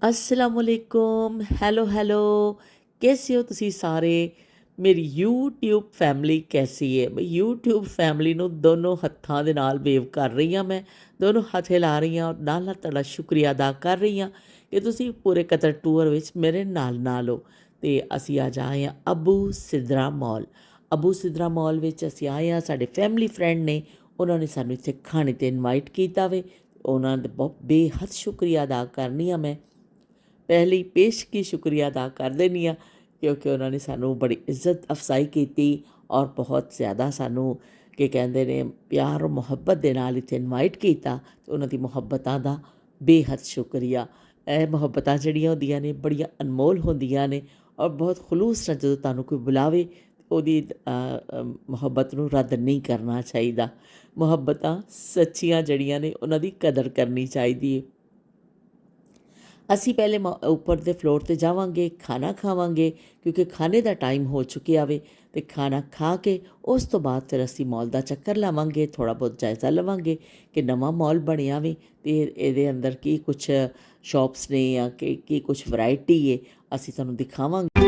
अस्सलामुअलैकुम hello hello कैसे हो तुसी सारे ਮੇਰੀ YouTube ਫੈਮਿਲੀ ਕੈਸੀ ਹੈ ਬਈ YouTube ਫੈਮਿਲੀ ਨੂੰ ਦੋਨੋਂ ਹੱਥਾਂ ਦੇ ਨਾਲ ਵੇਵ ਕਰ ਰਹੀ ਹਾਂ ਮੈਂ ਦੋਨੋਂ ਹੱਥ ਹਿਲਾ ਰਹੀ ਹਾਂ ਨਾਲ ਨਾਲ ਤੁਹਾਡਾ ਸ਼ੁਕਰੀਆ ਅਦਾ ਕਰ ਰਹੀ ਹਾਂ ਕਿ ਤੁਸੀਂ ਪੂਰੇ ਕਤਰ ਟੂਰ ਵਿੱਚ ਮੇਰੇ ਨਾਲ ਹੋ ਤੇ ਅਸੀਂ ਅੱਜ ਆਏ ਹਾਂ ਅਬੂ ਸਿਦਰਾ ਮਾਲ ਅਬੂ ਸਿਦਰਾ ਮਾਲ ਵਿੱਚ ਅਸੀਂ ਆਏ ਹਾਂ ਸਾਡੇ ਫੈਮਿਲੀ ਫਰੈਂਡ ਨੇ ਉਹਨਾਂ ਨੇ ਸਾਨੂੰ ਇੱਥੇ ਖਾਣੇ ਤੇ ਇਨਵਾਈਟ ਕੀਤਾ ਵੇ ਉਹਨਾਂ ਦਾ ਬਹੁਤ ਬੇਹੱਦ ਸ਼ੁਕਰੀਆ ਅਦਾ ਕਰਨੀ ਆ ਮੈਂ ਪਹਿਲੀ ਪੇਸ਼ਗੀ ਸ਼ੁਕਰੀਆ ਅਦਾ ਕਰ ਦੇਣੀ ਆ ਕਿਉਂਕਿ ਉਹਨਾਂ ਨੇ ਸਾਨੂੰ ਬੜੀ ਇੱਜ਼ਤ ਅਫਜ਼ਾਈ ਕੀਤੀ ਔਰ ਬਹੁਤ ਜ਼ਿਆਦਾ ਸਾਨੂੰ ਕੀ ਕਹਿੰਦੇ ਨੇ ਪਿਆਰ ਔਰ ਮੁਹੱਬਤ ਦੇ ਨਾਲ ਇੱਥੇ ਇਨਵਾਈਟ ਕੀਤਾ ਅਤੇ ਉਹਨਾਂ ਦੀ ਮੁਹੱਬਤਾਂ ਦਾ ਬੇਹੱਦ ਸ਼ੁਕਰੀਆ ਇਹ ਮੁਹੱਬਤਾਂ ਜਿਹੜੀਆਂ ਹੁੰਦੀਆਂ ਨੇ ਬੜੀਆਂ ਅਨਮੋਲ ਹੁੰਦੀਆਂ ਨੇ ਔਰ ਬਹੁਤ ਖਲੂਸ ਨਾਲ ਜਦੋਂ ਤੁਹਾਨੂੰ ਕੋਈ ਬੁਲਾਵੇ ਉਹਦੀ ਮੁਹੱਬਤ ਨੂੰ ਰੱਦ ਨਹੀਂ ਕਰਨਾ ਚਾਹੀਦਾ ਮੁਹੱਬਤਾਂ ਸੱਚੀਆਂ ਜਿਹੜੀਆਂ ਨੇ ਉਹਨਾਂ ਦੀ ਕਦਰ ਕਰਨੀ ਚਾਹੀਦੀ ਹੈ ਅਸੀਂ ਪਹਿਲੇ ਉੱਪਰ ਦੇ ਫਲੋਰ 'ਤੇ ਜਾਵਾਂਗੇ ਖਾਣਾ ਖਾਵਾਂਗੇ ਕਿਉਂਕਿ ਖਾਣੇ ਦਾ ਟਾਈਮ ਹੋ ਚੁੱਕਿਆ ਵੇ ਅਤੇ ਖਾਣਾ ਖਾ ਕੇ ਉਸ ਤੋਂ ਬਾਅਦ ਫਿਰ ਅਸੀਂ ਮਾਲ ਦਾ ਚੱਕਰ ਲਾਵਾਂਗੇ ਥੋੜ੍ਹਾ ਬਹੁਤ ਜਾਇਜ਼ਾ ਲਵਾਂਗੇ ਕਿ ਨਵਾਂ ਮਾਲ ਬਣਿਆ ਵੇ ਅਤੇ ਇਹਦੇ ਅੰਦਰ ਕੀ ਕੁਛ ਸ਼ੌਪਸ ਨੇ ਜਾਂ ਕੀ ਕੁਛ ਵੈਰਾਈਟੀ ਹੈ ਅਸੀਂ ਤੁਹਾਨੂੰ ਦਿਖਾਵਾਂਗੇ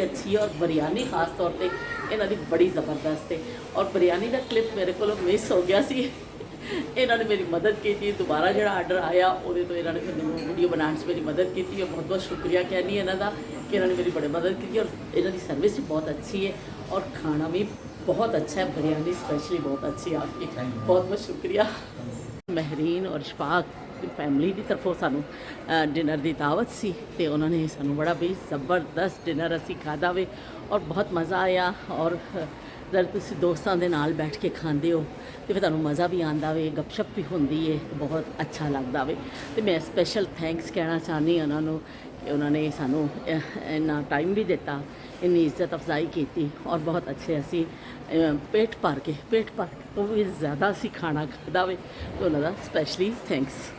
अच्छी है और बिरयानी खास तौर पे इन्हों की बड़ी ज़बरदस्त है और बिरयानी का क्लिप मेरे को मिस हो गया सी इन्होंने मेरी मदद की दोबारा जो आर्डर आया वो तो इन्होंने मैंने वीडियो बनाने मेरी मदद की और बहुत बहुत शुक्रिया कहनी इन्हों का कि इन्होंने मेरी बड़ी मदद की और इन्हों की सर्विस भी बहुत अच्छी है और खाना भी बहुत अच्छा है बिरयानी स्पेशली बहुत अच्छी है आपकी बहुत बहुत शुक्रिया महरीन और इशफाक फैमिली की तरफों सानू डिनर की दावत सी ते उन्होंने सानू बड़ा भी ज़बरदस्त डिनर असी खादा वे और बहुत मज़ा आया और जब तुसी दोस्तों के नाल बैठ के खाते हो तो फिर तुहानू मज़ा भी आता वे गपशप भी होंदी है बहुत अच्छा लगता वे तो मैं स्पेशल थैंक्स कहना चाहनी उन्होंने कि उन्होंने सानू इन्ना टाइम भी दिता इन्नी इज्जत अफजाई की और बहुत अच्छे असी पेट भर के वो भी ज़्यादा असी खाना खादा वे तो उन्होंने स्पेशली थैंक्स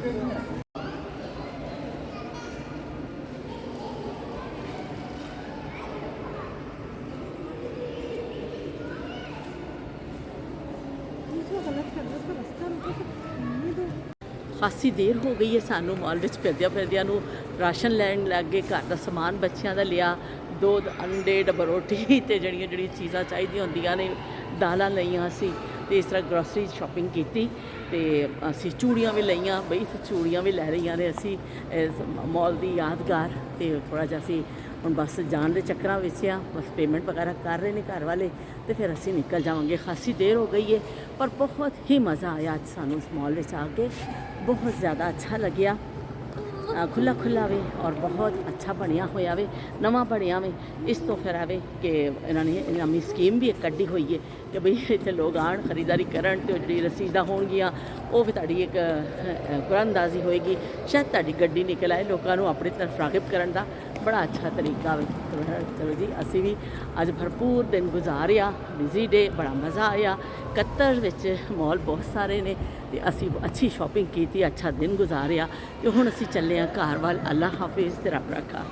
ਖਾਸੀ ਦੇਰ ਹੋ ਗਈ ਹੈ ਸਾਨੂੰ ਮਾਲ ਵਿੱਚ ਫਿਰਦਿਆਂ ਨੂੰ। ਰਾਸ਼ਨ ਲੈਣ ਲੱਗ ਗਏ, ਘਰ ਦਾ ਸਮਾਨ ਬੱਚਿਆਂ ਦਾ ਲਿਆ, ਦੁੱਧ, ਅੰਡੇ, ਡੱਬਾ ਰੋਟੀ ਤੇ ਜਿਹੜੀਆਂ ਚੀਜ਼ਾਂ ਚਾਹੀਦੀਆਂ ਹੁੰਦੀਆਂ ਨੇ, ਦਾਲਾਂ ਲਈਆਂ ਅਸੀਂ, ਤੇ ਇਸ ਤਰ੍ਹਾਂ ਗਰੋਸਰੀ ਸ਼ਾਪਿੰਗ ਕੀਤੀ। ਤੇ ਅਸੀਂ ਚੂੜੀਆਂ ਵੀ ਲਈਆਂ, ਬਈ ਚੂੜੀਆਂ ਵੀ ਲੈ ਰਹੀਆਂ ਨੇ ਅਸੀਂ ਇਸ ਮਾਲ ਦੀ ਯਾਦਗਾਰ। ਤੇ ਥੋੜ੍ਹਾ ਜਿਹਾ ਅਸੀਂ ਹੁਣ ਬਸ ਜਾਣ ਦੇ ਚੱਕਰਾਂ ਵਿੱਚ ਆ, ਬਸ ਪੇਮੈਂਟ ਵਗੈਰਾ ਕਰ ਰਹੇ ਨੇ ਘਰ ਵਾਲੇ, ਤੇ ਫਿਰ ਅਸੀਂ ਨਿਕਲ ਜਾਵਾਂਗੇ। ਖਾਸੀ ਦੇਰ ਹੋ ਗਈ ਹੈ, ਪਰ ਬਹੁਤ ਹੀ ਮਜ਼ਾ ਆਇਆ ਅੱਜ ਸਾਨੂੰ ਇਸ ਮਾਲ ਵਿੱਚ ਆ ਕੇ, ਬਹੁਤ ਜ਼ਿਆਦਾ ਅੱਛਾ ਲੱਗਿਆ। ਖੁੱਲ੍ਹਾ ਵੇ ਔਰ ਬਹੁਤ ਅੱਛਾ ਬਣਿਆ ਹੋਇਆ ਵੇ, ਨਵਾਂ ਬਣਿਆ ਵੇ। ਇਸ ਤੋਂ ਫਿਰ ਆਵੇ ਕਿ ਇਹਨਾਂ ਨੇ ਨਵੀਂ ਸਕੀਮ ਵੀ ਇੱਕ ਕੱਢੀ ਹੋਈ ਹੈ ਕਿ ਬਈ ਇੱਥੇ ਲੋਕ ਆਉਣ, ਖਰੀਦਦਾਰੀ ਕਰਨ, ਅਤੇ ਜਿਹੜੀ ਰਸੀਦਾਂ ਹੋਣਗੀਆਂ ਉਹ ਵੀ ਤੁਹਾਡੀ ਇੱਕ ਕੁਰਾਨਦਾਜ਼ੀ ਹੋਏਗੀ, ਸ਼ਾਇਦ ਤੁਹਾਡੀ ਗੱਡੀ ਨਿਕਲ ਆਏ। ਲੋਕਾਂ ਨੂੰ ਆਪਣੀ ਤਰਫ ਰਾਗਿਬ ਕਰਨ ਦਾ ਬੜਾ ਅੱਛਾ ਤਰੀਕਾ ਵੇ। ਚਲੋ ਜੀ, ਅਸੀਂ ਵੀ ਅੱਜ ਭਰਪੂਰ ਦਿਨ ਗੁਜ਼ਾਰਿਆ, ਬਿਜ਼ੀ ਡੇ, ਬੜਾ ਮਜ਼ਾ ਆਇਆ। ਕਤਰ ਵਿੱਚ ਮਾਲ ਬਹੁਤ ਸਾਰੇ ਨੇ ਤੇ ਅਸੀਂ ਅੱਛੀ ਸ਼ਾਪਿੰਗ ਕੀਤੀ, ਅੱਛਾ ਦਿਨ ਗੁਜ਼ਾਰਿਆ। ਤੇ ਹੁਣ ਅਸੀਂ ਚੱਲੇ ਹਾਂ ਘਰ ਵੱਲ। ਅੱਲਾ ਹਾਫਿਜ਼ ਤੇ ਰੱਬ ਰੱਖਾ।